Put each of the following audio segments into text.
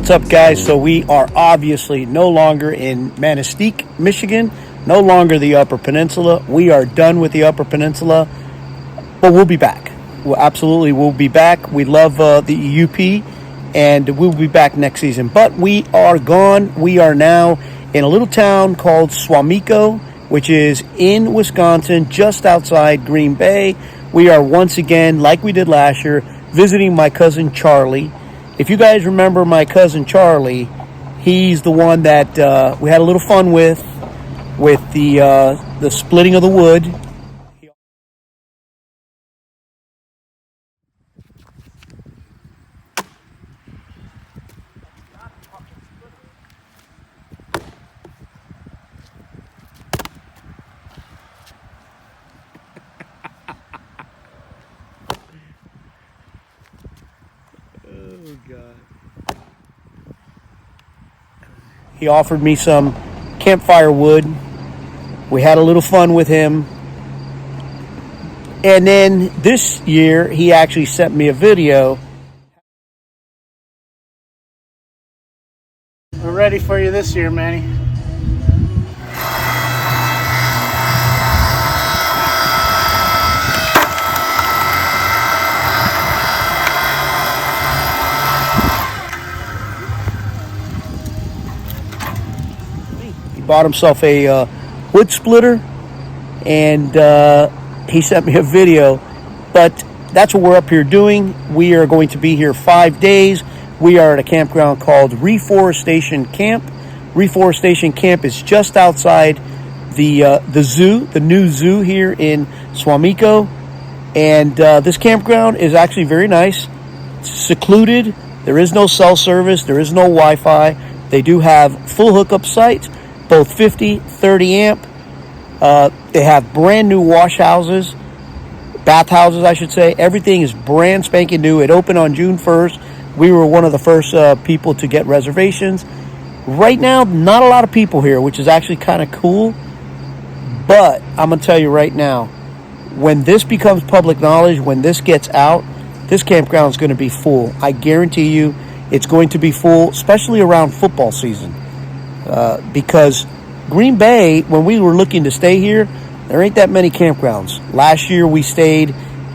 What's up, guys? So we are obviously no longer in Manistee, Michigan, no longer the Upper Peninsula. We are done with the Upper Peninsula, but we'll be back. We'll be back. We love the UP, and we'll be back next season. But we are gone. We are now in a little town called Swamico, which is in Wisconsin, just outside Green Bay. We are once again, like we did last year, visiting my cousin Charlie. If you guys remember my cousin Charlie, he's the one that we had a little fun with the splitting of the wood. Oh, God. He offered me some campfire wood. We had a little fun with him. And then this year, he actually sent me a video. We're ready for you this year, Manny. Bought himself a wood splitter, and he sent me a video. But that's what we're up here doing. We are going to be here 5 days. We are at a campground called Reforestation Camp. Reforestation Camp is just outside the zoo, the new zoo here in Swamico. And this campground is actually very nice. It's secluded. There is no cell service. There is no Wi-Fi. They do have full hookup sites, both 50, 30 amp. They have brand new wash houses, bathhouses, I should say. Everything is brand spanking new. It opened on June 1st. We were one of the first people to get reservations. Right now, not a lot of people here, which is actually kind of cool. But I'm going to tell you right now, when this becomes public knowledge, when this gets out, this campground is going to be full. I guarantee you it's going to be full, especially around football season. Because Green Bay, when we were looking to stay here, there ain't that many campgrounds. Last year we stayed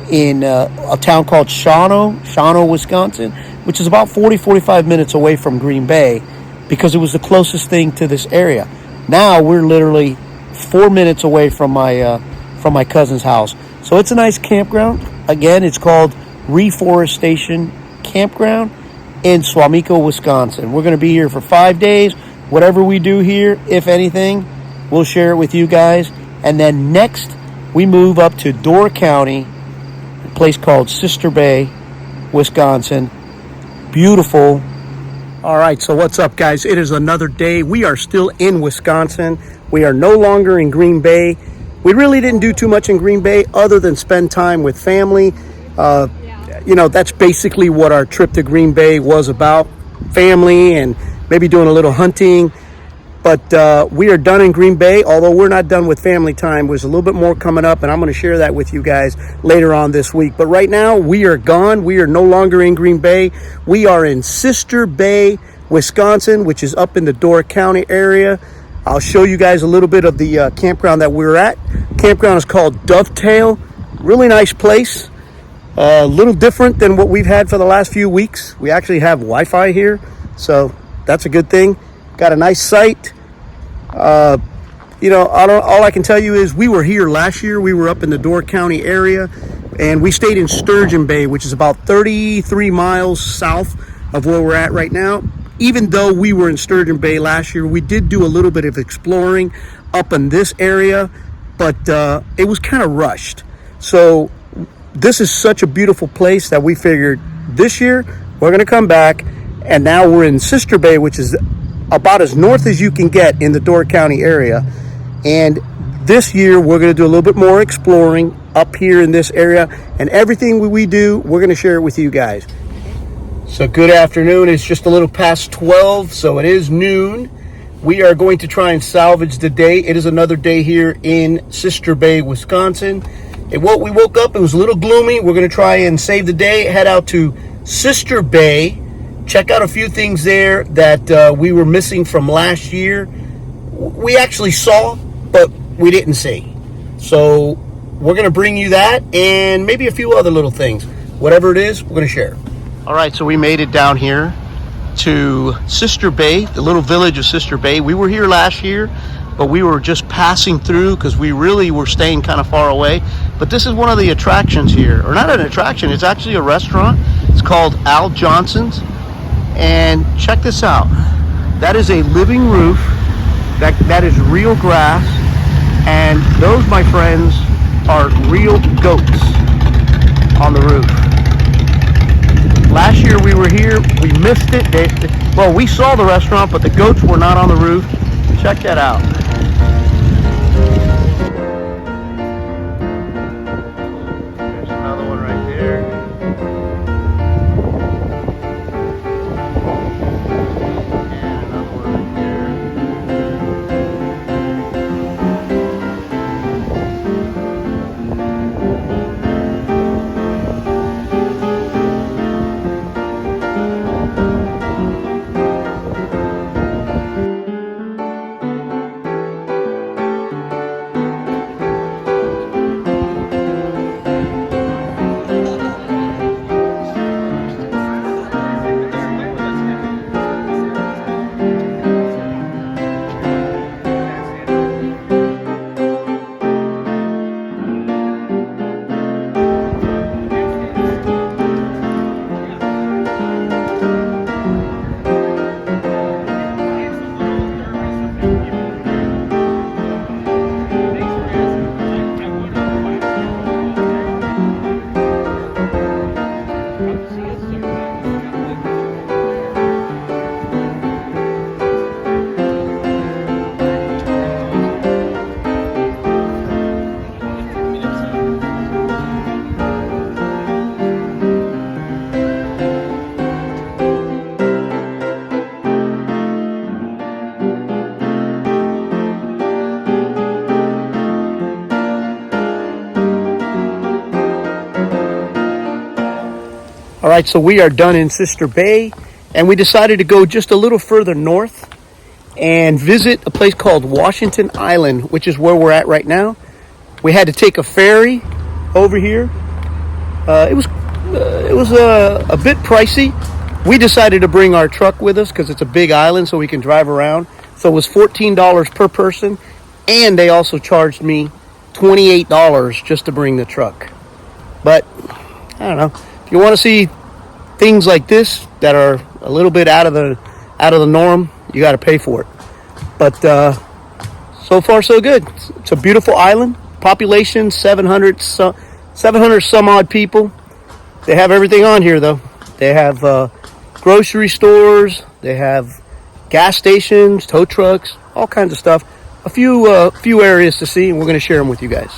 in a town called Shawano, Wisconsin, which is about 45 minutes away from Green Bay, because it was the closest thing to this area. Now we're literally 4 minutes away from my cousin's house. So it's a nice campground. Again, it's called Reforestation Campground in Swamico, Wisconsin. We're going to be here for 5 days. Whatever we do here, if anything, we'll share it with you guys. And then next, we move up to Door County, a place called Sister Bay, Wisconsin. Beautiful. All right, so what's up, guys? It is another day. We are still in Wisconsin. We are no longer in Green Bay. We really didn't do too much in Green Bay other than spend time with family. That's basically what our trip to Green Bay was about. Family and maybe doing a little hunting. But we are done in Green Bay, although we're not done with family time. There's a little bit more coming up, and I'm going to share that with you guys later on this week. But right now, we are gone. We are no longer in Green Bay. We are in Sister Bay, Wisconsin, which is up in the Door County area. I'll show you guys a little bit of the campground that we're at. Campground is called Dovetail. Really nice place. A little different than what we've had for the last few weeks. We actually have Wi-Fi here, so that's a good thing. Got a nice site. All I can tell you is we were here last year. We were up in the Door County area, and we stayed in Sturgeon Bay, which is about 33 miles south of where we're at right now. Even though we were in Sturgeon Bay last year, we did do a little bit of exploring up in this area, but it was kind of rushed. So this is such a beautiful place that we figured this year we're going to come back, and now we're in Sister Bay, which is about as north as you can get in the Door County area. And this year we're going to do a little bit more exploring up here in this area, and everything we do, we're going to share it with you guys. So good afternoon. It's just a little past 12, so it is noon. We are going to try and salvage the day. It is another day here in Sister Bay, Wisconsin. We woke up, it was a little gloomy. We're going to try and save the day, head out to Sister Bay, check out a few things there that we were missing from last year. We actually saw, but we didn't see. So we're going to bring you that and maybe a few other little things. Whatever it is, we're going to share. All right, so we made it down here to Sister Bay, the little village of Sister Bay. We were here last year, but we were just passing through because we really were staying kind of far away. But this is one of the attractions here, or not an attraction, it's actually a restaurant. It's called Al Johnson's. And check this out. That is a living roof. That is real grass. And those, my friends, are real goats on the roof. Last year we were here, we missed it. Well, we saw the restaurant, but the goats were not on the roof. Check that out. There's another one right there. And another one right there. All right, so we are done in Sister Bay, and we decided to go just a little further north and visit a place called Washington Island, which is where we're at right now. We had to take a ferry over here. It was a bit pricey. We decided to bring our truck with us because it's a big island, so we can drive around. So it was $14 per person, and they also charged me $28 just to bring the truck. But I don't know. If you want to see things like this that are a little bit out of the norm, you got to pay for it. But so far so good. It's a beautiful island. Population 700 some odd people. They have everything on here though. They have grocery stores. They have gas stations, tow trucks, all kinds of stuff. A few areas to see, and we're going to share them with you guys.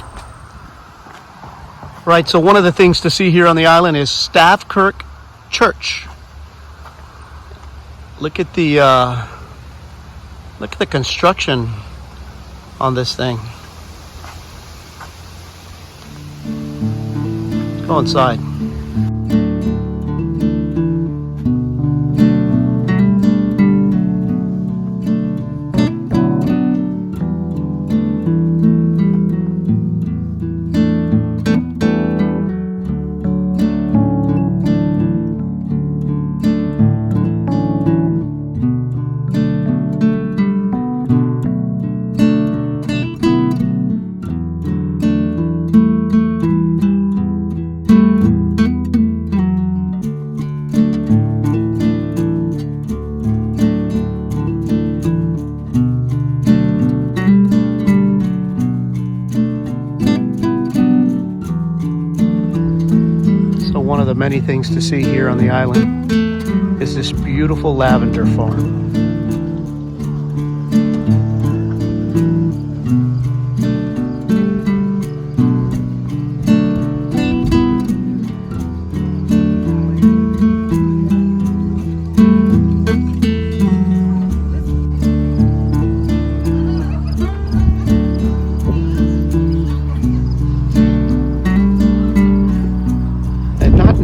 Right, so one of the things to see here on the island is Stavkirk Church. Look at the construction on this thing. Let's go inside. One of the many things to see here on the island is this beautiful lavender farm.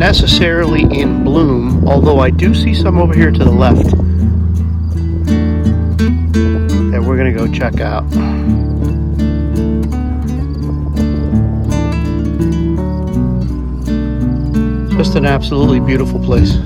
necessarily in bloom, although I do see some over here to the left that we're gonna go check out. Just an absolutely beautiful place.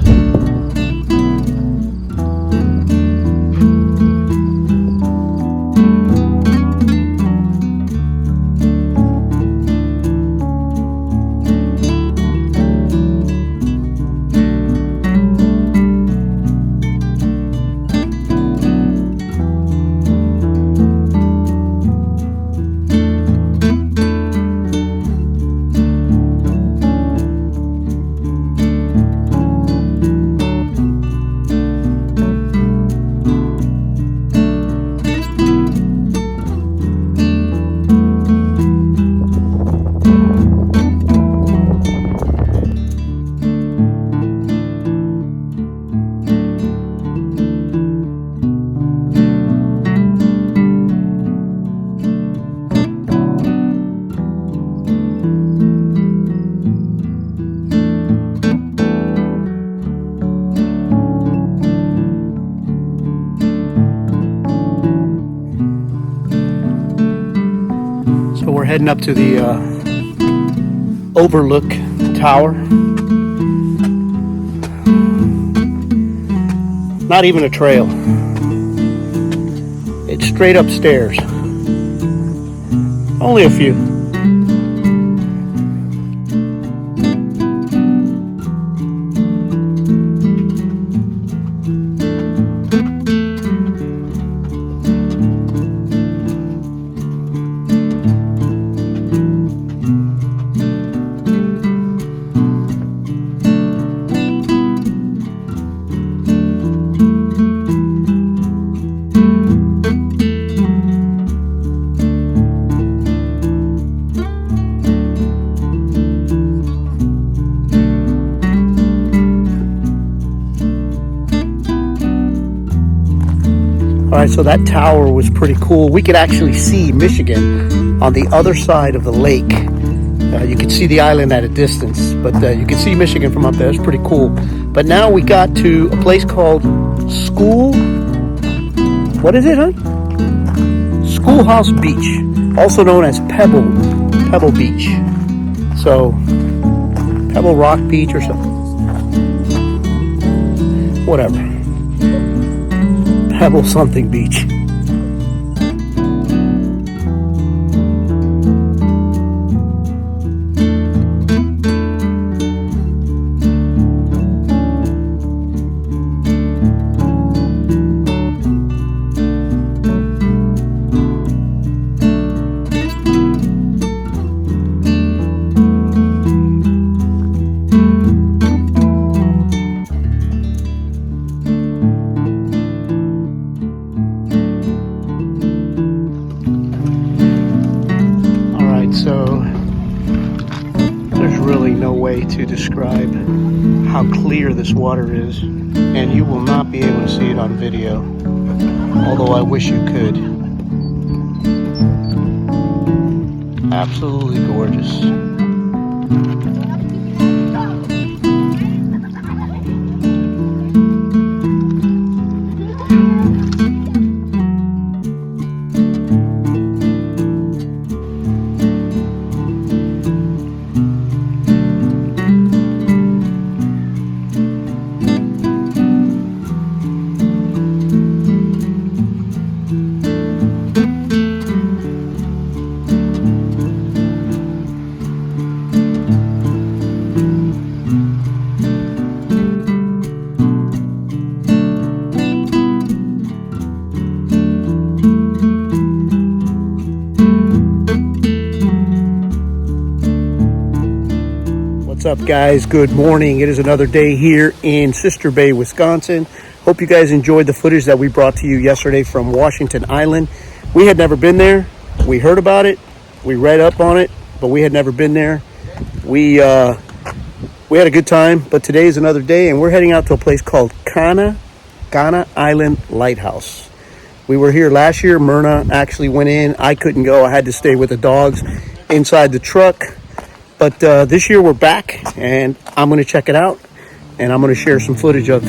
So we're heading up to the overlook tower. Not even a trail. It's straight upstairs. Only a few. All right, so that tower was pretty cool. We could actually see Michigan on the other side of the lake. You could see the island at a distance, but you could see Michigan from up there. It's pretty cool. But now we got to a place called What is it, huh? Schoolhouse Beach, also known as Pebble Beach. So, Pebble Rock Beach or something. Whatever. Pebble something beach. So there's really no way to describe how clear this water is, and you will not be able to see it on video, although I wish you could. Absolutely gorgeous. What's up, guys? Good morning. It is another day here in Sister Bay, Wisconsin. Hope you guys enjoyed the footage that we brought to you yesterday from Washington Island. We had never been there. We heard about it. We read up on it, but we had never been there. We had a good time, but today is another day, and we're heading out to a place called Ghana Island Lighthouse. We were here last year. Myrna actually went in. I couldn't go. I had to stay with the dogs inside the truck. But this year we're back, and I'm going to check it out, and I'm going to share some footage of.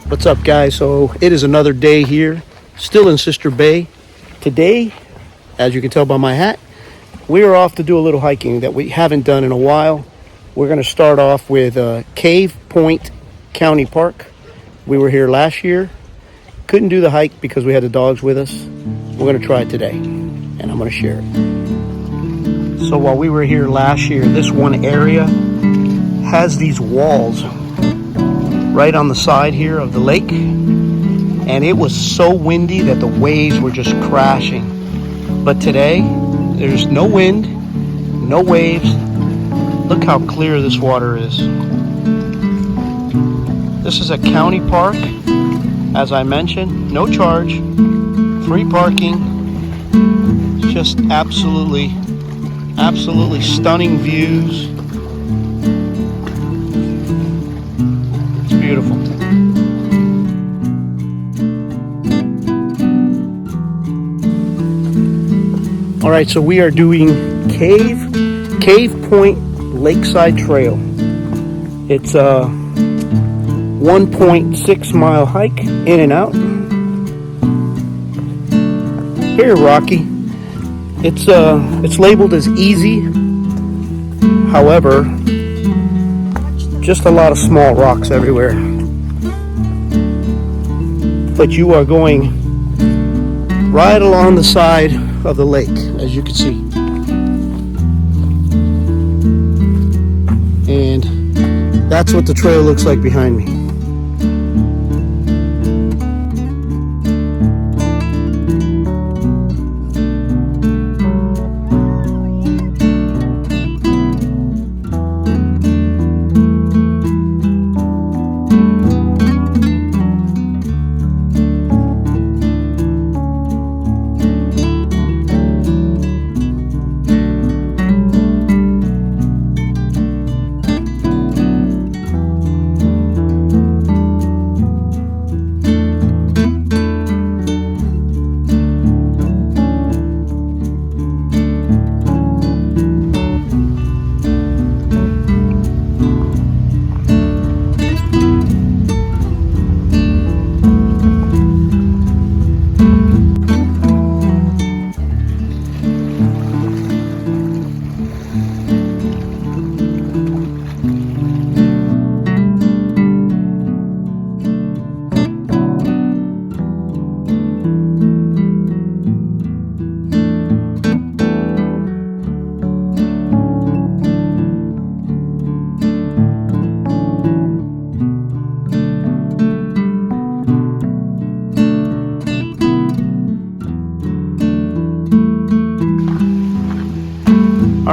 What's up, guys? So it is another day here, still in Sister Bay. Today, as you can tell by my hat, we are off to do a little hiking that we haven't done in a while. We're going to start off with Cave Point County Park. We were here last year. Couldn't do the hike because we had the dogs with us. We're going to try it today, and I'm going to share it. So while we were here last year, this one area has these walls right on the side here of the lake, and it was so windy that the waves were just crashing. But today there's no wind, no waves. Look how clear this water is. This is a county park, as I mentioned, no charge, free parking. Just absolutely stunning views. Beautiful. All right, so we are doing Cave Point Lakeside Trail. It's a 1.6 mile hike in and out. Very rocky. It's labeled as easy. However, just a lot of small rocks everywhere. But you are going right along the side of the lake, as you can see. And that's what the trail looks like behind me.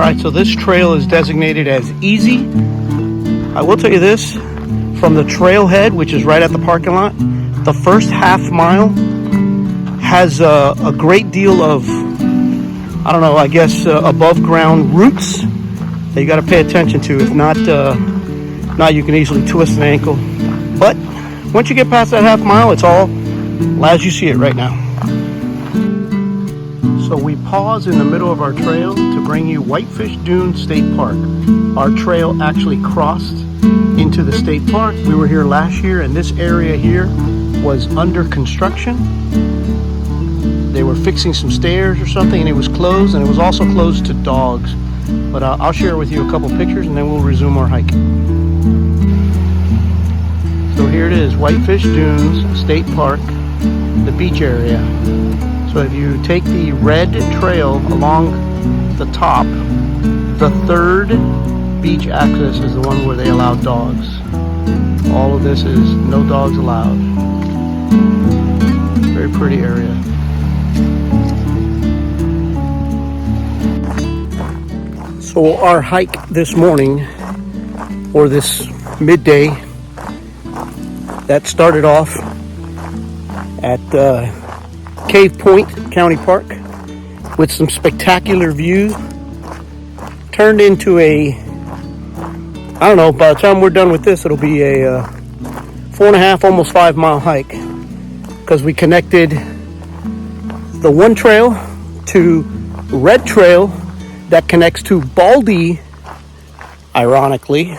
right, so this trail is designated as easy. I will tell you this, from the trailhead, which is right at the parking lot, the first half mile has a great deal of, I don't know, I guess above ground roots that you got to pay attention to. If not, you can easily twist an ankle. But once you get past that half mile, it's all as you see it right now. So we pause in the middle of our trail to bring you Whitefish Dune State Park. Our trail actually crossed into the state park. We were here last year, and this area here was under construction. They were fixing some stairs or something, and it was closed, and it was also closed to dogs. But I'll share with you a couple pictures, and then we'll resume our hike. So here it is, Whitefish Dunes State Park, the beach area. So if you take the red trail along the top, the third beach access is the one where they allow dogs. All of this is no dogs allowed. Very pretty area. So our hike this morning, or this midday, that started off at Cave Point County Park with some spectacular views, turned into a, I don't know, by the time we're done with this, it'll be a 4.5, almost 5 mile hike, because we connected the one trail to Red Trail that connects to Baldy, ironically,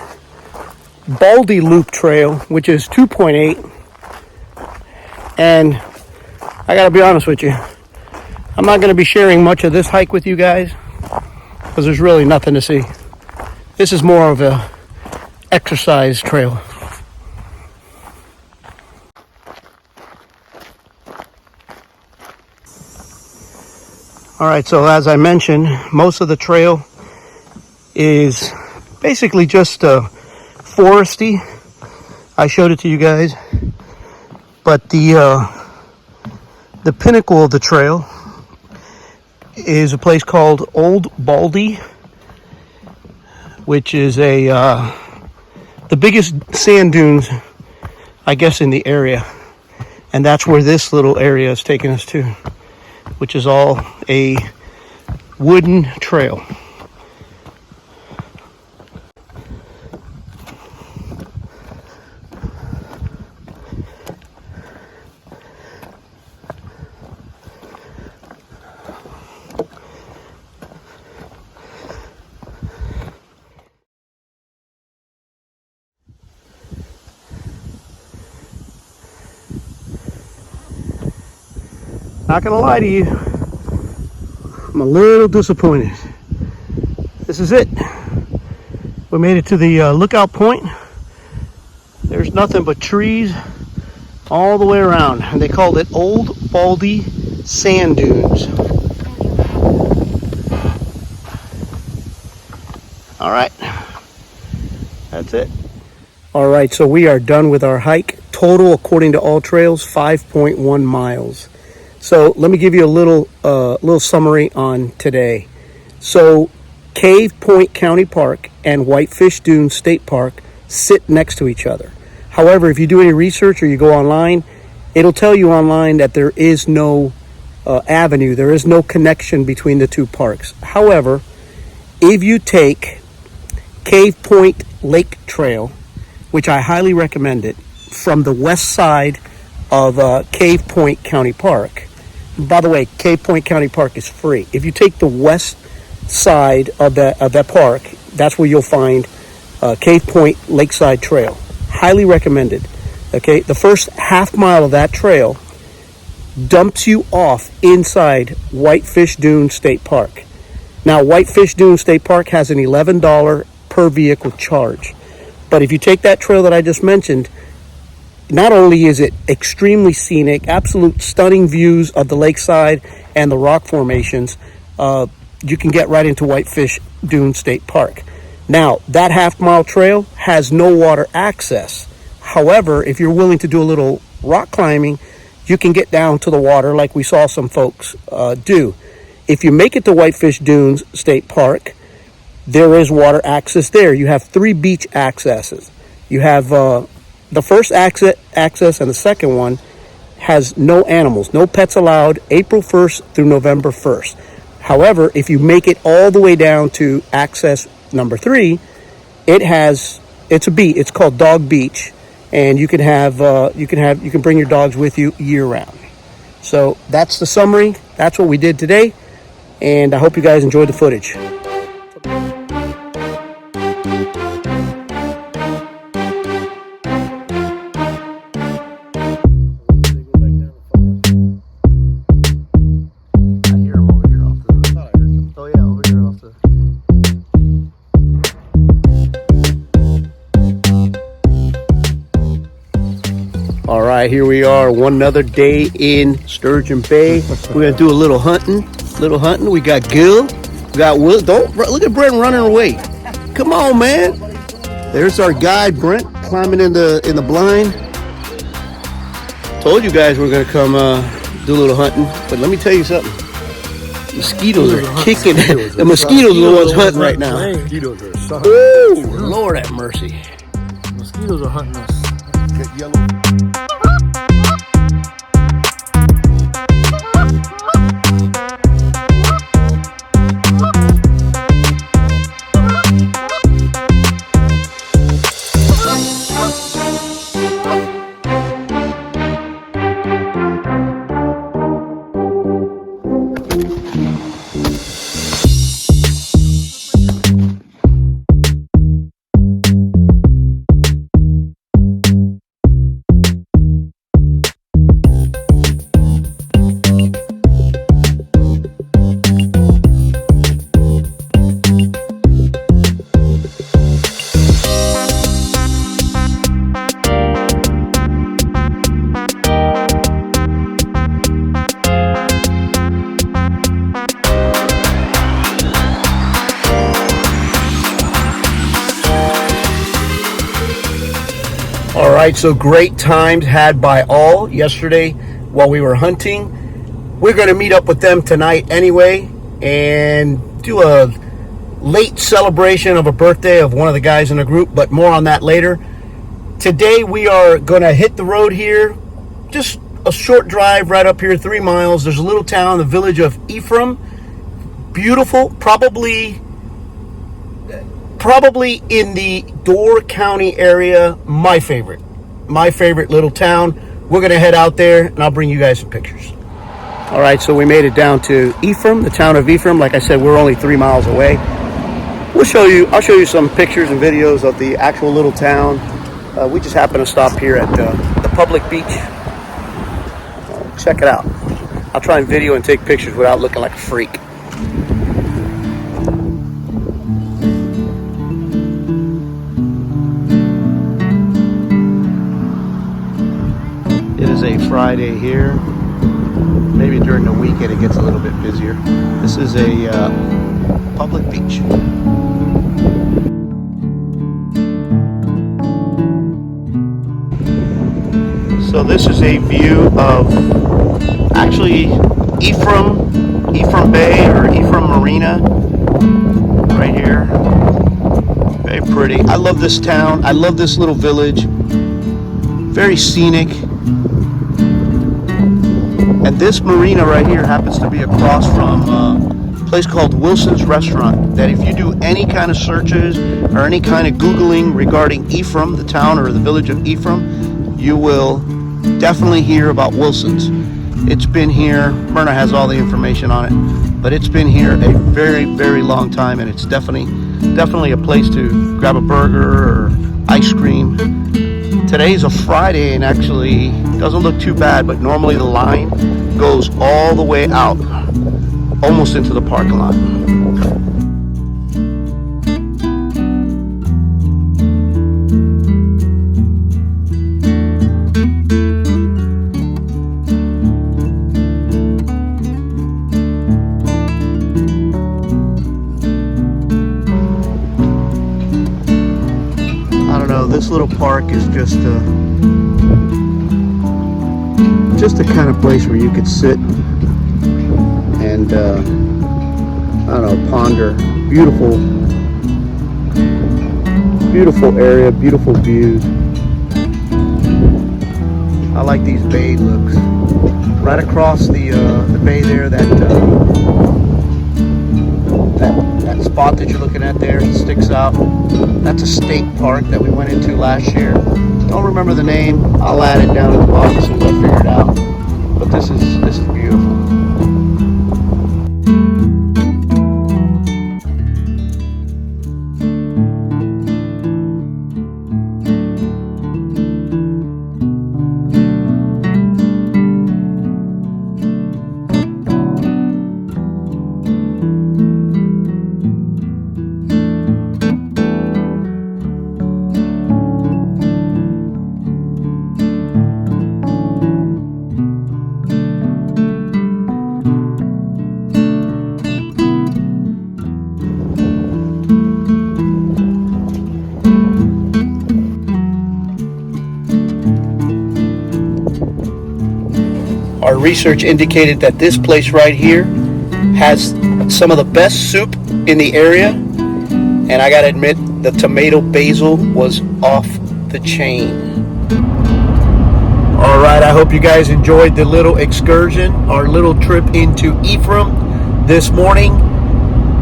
Baldy Loop Trail, which is 2.8. And I gotta be honest with you, I'm not gonna be sharing much of this hike with you guys because there's really nothing to see. This is more of a exercise trail. All right, so as I mentioned, most of the trail is basically just foresty. I showed it to you guys, but the pinnacle of the trail is a place called Old Baldy, which is the biggest sand dunes, I guess, in the area. And that's where this little area is taking us to, which is all a wooden trail. Not gonna lie to you, I'm a little disappointed. This is it. We made it to the lookout point. There's nothing but trees all the way around, and they called it Old Baldy Sand Dunes. All right, that's it. All right, so we are done with our hike. Total, according to All Trails, 5.1 miles. So let me give you a little summary on today. So Cave Point County Park and Whitefish Dune State Park sit next to each other. However, if you do any research or you go online, it'll tell you online that there is no avenue, there is no connection between the two parks. However, if you take Cave Point Lake Trail, which I highly recommend it, from the west side of Cave Point County Park. By the way, Cave Point County Park is free. If you take the west side of that park, that's where you'll find Cave Point Lakeside Trail. Highly recommended. Okay, the first half mile of that trail dumps you off inside Whitefish Dune State Park. Now, Whitefish Dune State Park has an $11 per vehicle charge. But if you take that trail that I just mentioned, not only is it extremely scenic, absolute stunning views of the lakeside and the rock formations, you can get right into Whitefish Dune State Park. Now, that half-mile trail has no water access. However, if you're willing to do a little rock climbing, you can get down to the water like we saw some folks do. If you make it to Whitefish Dunes State Park, there is water access there. You have 3 beach accesses. You have the first access and the second one has no animals, no pets allowed, April 1st through November 1st. However, if you make it all the way down to access number 3, it's a beach. It's called Dog Beach, and you can bring your dogs with you year round. So that's the summary. That's what we did today, and I hope you guys enjoyed the footage. All right, here we are, one another day in Sturgeon Bay. We're gonna do a little hunting. We got Gil, we got Will. Don't look at Brent running away. Come on, man. There's our guide, Brent, climbing in the blind. Told you guys we're gonna come do a little hunting, but let me tell you something. Mosquitoes are kicking. The mosquitoes are the ones hunting right now. Mosquitoes are sucking. Ooh, Lord have mercy. Mosquitoes are hunting us. Get yellow. All right, so great times had by all yesterday while we were hunting. We're going to meet up with them tonight anyway and do a late celebration of a birthday of one of the guys in the group, but more on that later. Today we are going to hit the road here, just a short drive right up here, 3 miles. There's a little town, the village of Ephraim. Beautiful, probably in the Door County area, my favorite little town. We're going to head out there, and I'll bring you guys some pictures. All right, so we made it down to Ephraim, the town of Ephraim. Like I said, we're only 3 miles away. I'll show you some pictures and videos of the actual little town. We just happened to stop here at the public beach. Check it out. I'll try and video and take pictures without looking like a freak. It is a Friday here. Maybe during the weekend it gets a little bit busier. This is a public beach. So this is a view of actually Ephraim Bay or Ephraim Marina right here. Very pretty. I love this town. I love this little village. Very scenic. And this marina right here happens to be across from a place called Wilson's Restaurant, that if you do any kind of searches or any kind of Googling regarding Ephraim, the town or the village of Ephraim, you will definitely hear about Wilson's. It's been here, Myrna has all the information on it, but it's been here a very, very long time, and it's definitely a place to grab a burger or ice cream. Today's a Friday and actually doesn't look too bad, but normally the line goes all the way out, almost into the parking lot. This little park is just a kind of place where you could sit and I don't know, ponder. Beautiful Beautiful area, beautiful views. I like these bay looks. Right across the bay there, that spot that you're looking at there sticks out. That's a state park that we went into last year. Don't remember the name. I'll add it down in the bottom as soon as I figure it out. But this is beautiful. Our research indicated that this place right here has some of the best soup in the area, and I gotta admit, the tomato basil was off the chain. All right, I hope you guys enjoyed the little excursion, our little trip into Ephraim this morning,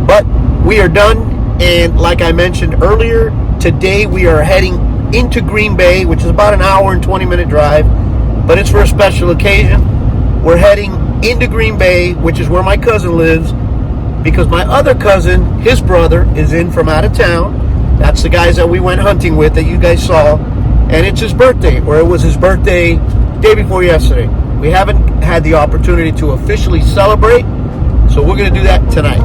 but we are done. And like I mentioned earlier, today we are heading into Green Bay, which is about an hour and 20-minute drive, but it's for a special occasion. We're heading into Green Bay, which is where my cousin lives, because my other cousin, his brother, is in from out of town. That's the guys that we went hunting with that you guys saw. And it's his birthday, or it was his birthday day before yesterday. We haven't had the opportunity to officially celebrate, so we're going to do that tonight.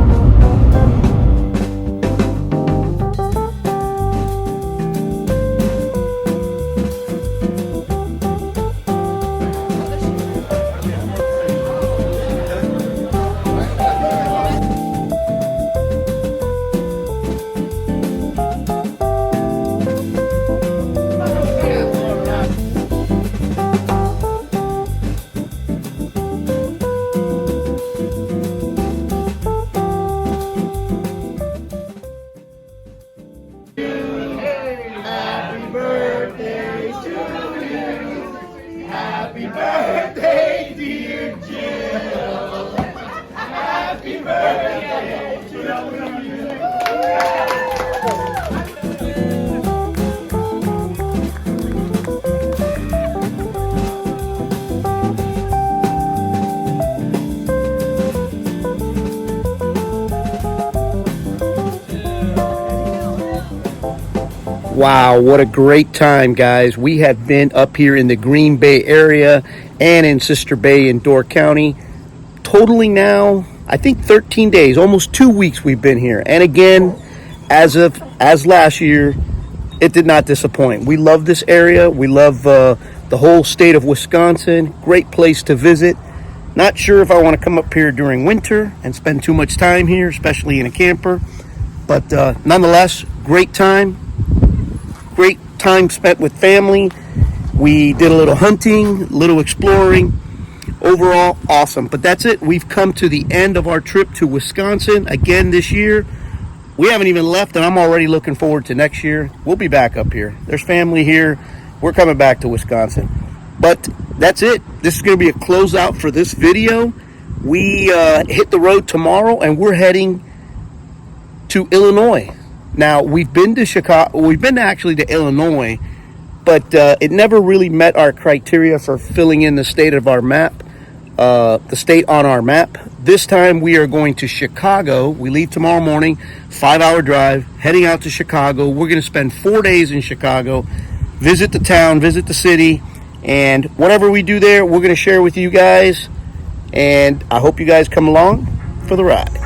Happy birthday, dear Jill. Happy birthday to you. Wow, what a great time, guys. We have been up here in the Green Bay area and in Sister Bay in Door County. Totaling now, I think 13 days, almost 2 weeks we've been here. And again, as last year, it did not disappoint. We love this area. We love the whole state of Wisconsin. Great place to visit. Not sure if I want to come up here during winter and spend too much time here, especially in a camper. But nonetheless, great time. Great time spent with family. We did a little hunting, a little exploring. Overall, awesome. But that's it. We've come to the end of our trip to Wisconsin again this year. We haven't even left, and I'm already looking forward to next year. We'll be back up here. There's family here. We're coming back to Wisconsin. But that's it. This is going to be a closeout for this video. We hit the road tomorrow, and we're heading to Illinois. Now, we've been to Chicago. We've been actually to Illinois, but it never really met our criteria for filling in the state of our map, the state on our map. This time we are going to Chicago. We leave tomorrow morning, 5-hour drive, heading out to Chicago. We're going to spend 4 days in Chicago, visit the town, visit the city, and whatever we do there, we're going to share with you guys. And I hope you guys come along for the ride.